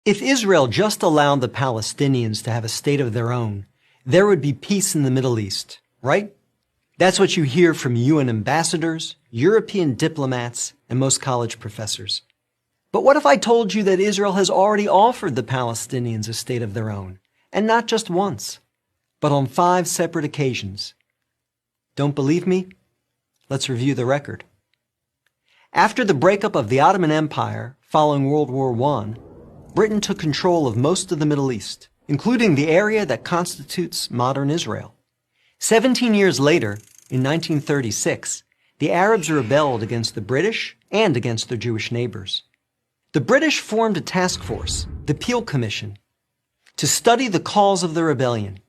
If Israel just allowed the Palestinians to have a state of their own, there would be peace in the Middle East, right? That's what you hear from UN ambassadors, European diplomats, and most college professors. But what if I told you that Israel has already offered the Palestinians a state of their own, and not just once, but on 5 separate occasions? Don't believe me? Let's review the record. After the breakup of the Ottoman Empire following World War I, Britain took control of most of the Middle East, including the area that constitutes modern Israel. 17 years later, in 1936, the Arabs rebelled against the British and against their Jewish neighbors. The British formed a task force, the Peel Commission, to study the cause of the rebellion.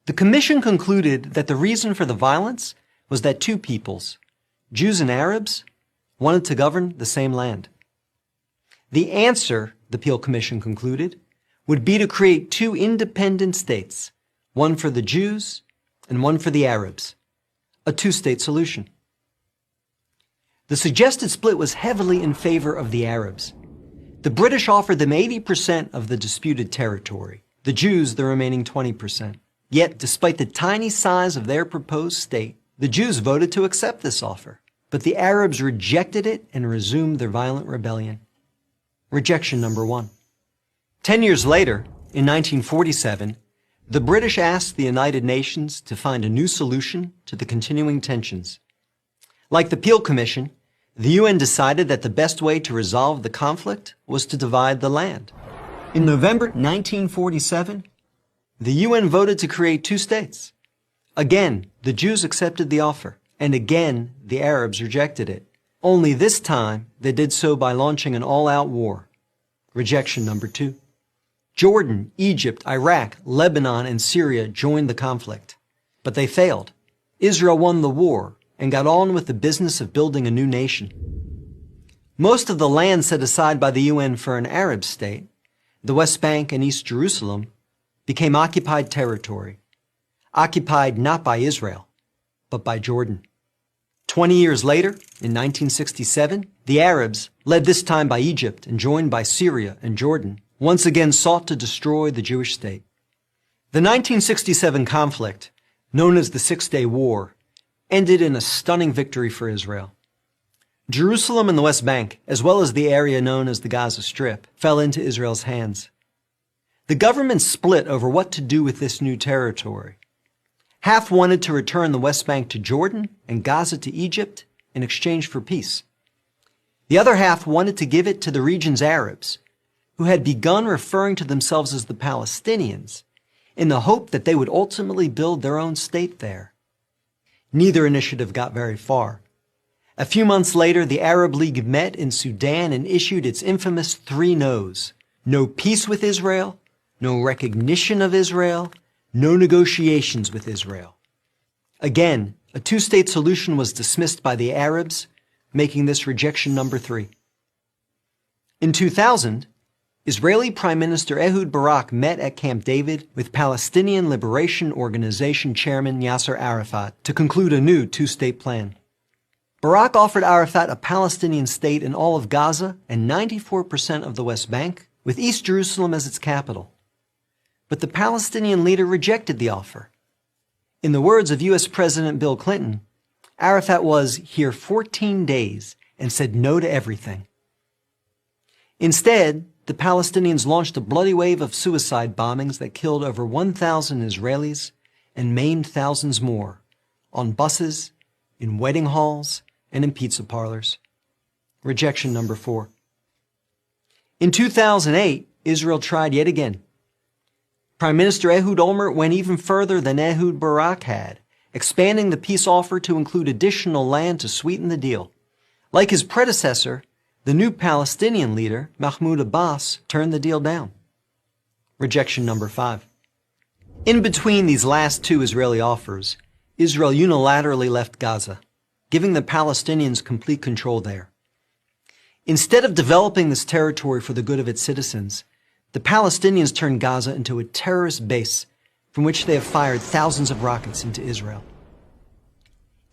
The commission concluded that the reason for the violence was that 2 peoples, Jews and Arabs, wanted to govern the same land. The answer, the Peel Commission concluded, would be to create 2 independent states, one for the Jews and one for the Arabs, a 2-state solution. The suggested split was heavily in favor of the Arabs. The British offered them 80% of the disputed territory, the Jews the remaining 20%. Yet, despite the tiny size of their proposed state, the Jews voted to accept this offer. But the Arabs rejected it and resumed their violent rebellion. Rejection number 1. 10 years later, in 1947, the British asked the United Nations to find a new solution to the continuing tensions. Like the Peel Commission, the UN decided that the best way to resolve the conflict was to divide the land. In November 1947, the UN voted to create 2 states. Again, the Jews accepted the offer, and again, the Arabs rejected it. Only this time, they did so by launching an all-out war. Rejection number 2. Jordan, Egypt, Iraq, Lebanon, and Syria joined the conflict. But they failed. Israel won the war and got on with the business of building a new nation. Most of the land set aside by the UN for an Arab state, the West Bank and East Jerusalem, became occupied territory. Occupied not by Israel, but by Jordan. 20 years later, in 1967, the Arabs, led this time by Egypt and joined by Syria and Jordan, once again sought to destroy the Jewish state. The 1967 conflict, known as the Six-Day War, ended in a stunning victory for Israel. Jerusalem and the West Bank, as well as the area known as the Gaza Strip, fell into Israel's hands. The government split over what to do with this new territory. Half wanted to return the West Bank to Jordan and Gaza to Egypt in exchange for peace. The other half wanted to give it to the region's Arabs, who had begun referring to themselves as the Palestinians, in the hope that they would ultimately build their own state there. Neither initiative got very far. A few months later, the Arab League met in Sudan and issued its infamous 3 no's. No peace with Israel, no recognition of Israel, no negotiations with Israel. Again, a 2-state solution was dismissed by the Arabs, making this rejection number 3. In 2000, Israeli Prime Minister Ehud Barak met at Camp David with Palestinian Liberation Organization Chairman Yasser Arafat to conclude a new 2-state plan. Barak offered Arafat a Palestinian state in all of Gaza and 94% of the West Bank, with East Jerusalem as its capital. But the Palestinian leader rejected the offer. In the words of U.S. President Bill Clinton, Arafat was here 14 days and said no to everything. Instead, the Palestinians launched a bloody wave of suicide bombings that killed over 1,000 Israelis and maimed thousands more, on buses, in wedding halls, and in pizza parlors. Rejection number 4. In 2008, Israel tried yet again. Prime Minister Ehud Olmert went even further than Ehud Barak had, expanding the peace offer to include additional land to sweeten the deal. Like his predecessor, the new Palestinian leader, Mahmoud Abbas, turned the deal down. Rejection number 5. In between these last 2 Israeli offers, Israel unilaterally left Gaza, giving the Palestinians complete control there. Instead of developing this territory for the good of its citizens, the Palestinians turned Gaza into a terrorist base from which they have fired thousands of rockets into Israel.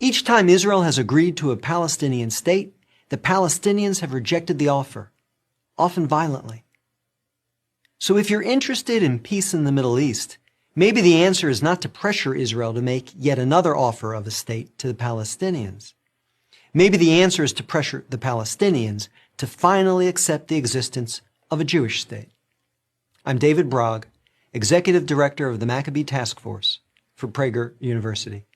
Each time Israel has agreed to a Palestinian state, the Palestinians have rejected the offer, often violently. So if you're interested in peace in the Middle East, maybe the answer is not to pressure Israel to make yet another offer of a state to the Palestinians. Maybe the answer is to pressure the Palestinians to finally accept the existence of a Jewish state. I'm David Brog, Executive Director of the Maccabee Task Force for Prager University.